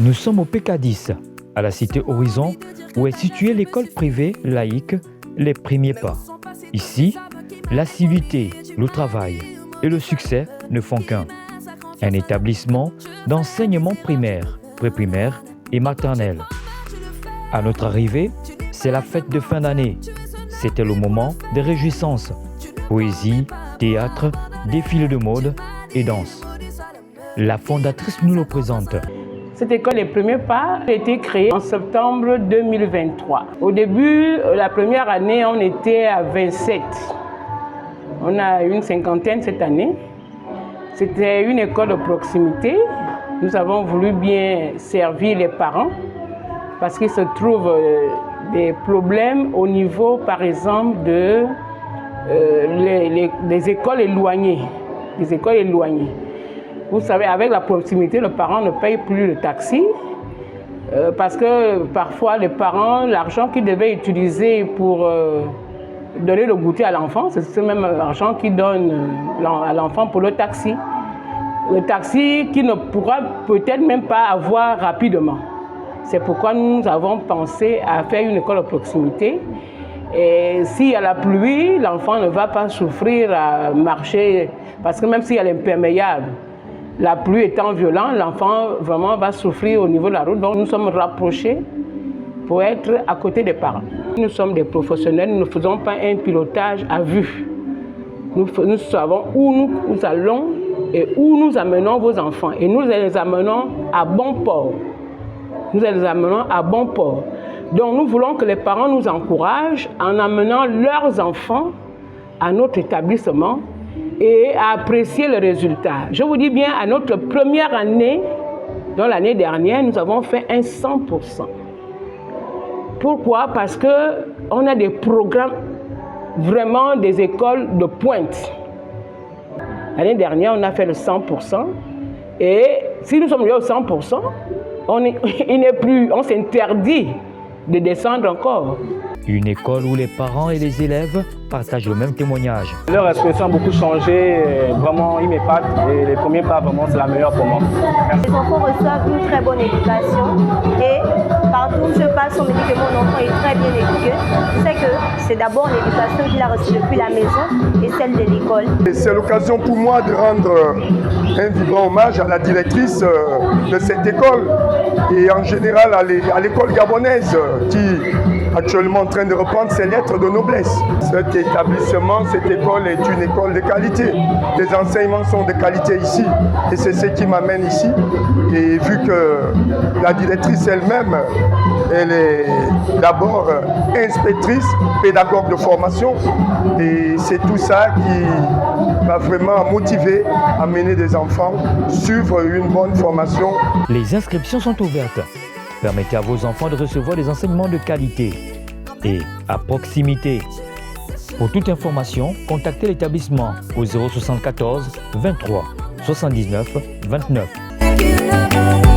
Nous sommes au PK10, à la cité Horizon, où est située l'école privée laïque Les Premiers Pas. Ici, l'assiduité, le travail et le succès ne font qu'un. Un établissement d'enseignement primaire, préprimaire et maternel. À notre arrivée, c'est la fête de fin d'année. C'était le moment des réjouissances. Poésie, théâtre, défilé de mode et danse. La fondatrice nous le présente. Cette école Les Premiers Pas a été créée en septembre 2023. Au début, la première année, on était à 27. On a une cinquantaine cette année. C'était une école de proximité. Nous avons voulu bien servir les parents parce qu'il se trouve des problèmes au niveau, par exemple, des écoles éloignées. Des écoles éloignées. Vous savez, avec la proximité, le parent ne paye plus le taxi parce que parfois les parents, l'argent qu'ils devaient utiliser pour donner le goûter à l'enfant, c'est ce même argent qu'ils donnent à l'enfant pour le taxi. Le taxi qu'il ne pourra peut-être même pas avoir rapidement. C'est pourquoi nous avons pensé à faire une école de proximité. Et s'il y a la pluie, l'enfant ne va pas souffrir à marcher, parce que même s'il y a l'imperméable, la pluie étant violente, l'enfant vraiment va souffrir au niveau de la route. Donc nous sommes rapprochés pour être à côté des parents. Nous sommes des professionnels, nous ne faisons pas un pilotage à vue. Nous savons où nous allons et où nous amenons vos enfants. Et nous les amenons à bon port. Nous les amenons à bon port. Donc nous voulons que les parents nous encouragent en amenant leurs enfants à notre établissement et à apprécier le résultat. Je vous dis bien, à notre première année, dans l'année dernière, nous avons fait un 100%. Pourquoi? Parce qu'on a des programmes, vraiment des écoles de pointe. L'année dernière, on a fait le 100%. Et si nous sommes arrivés au 100%, on s'interdit de descendre encore. Une école où les parents et les élèves partagent le même témoignage. Leur expression a beaucoup changé, vraiment ils m'épatent et Les Premiers Pas, vraiment c'est la meilleure pour moi. Merci. Les enfants reçoivent une très bonne éducation et partout où je passe, on me dit que mon enfant est très bien éduqué. Je sais que c'est d'abord l'éducation qu'il a reçue depuis la maison et celle de l'école. C'est l'occasion pour moi de rendre un vibrant hommage à la directrice de cette école et en général à l'école gabonaise qui actuellement en train de reprendre ses lettres de noblesse. Cet établissement, cette école est une école de qualité. Les enseignements sont de qualité ici et c'est ce qui m'amène ici. Et vu que la directrice elle-même, elle est d'abord inspectrice, pédagogue de formation et c'est tout ça qui m'a vraiment motivé à mener des enfants, suivre une bonne formation. Les inscriptions sont ouvertes. Permettez à vos enfants de recevoir des enseignements de qualité et à proximité. Pour toute information, contactez l'établissement au 074 23 79 29.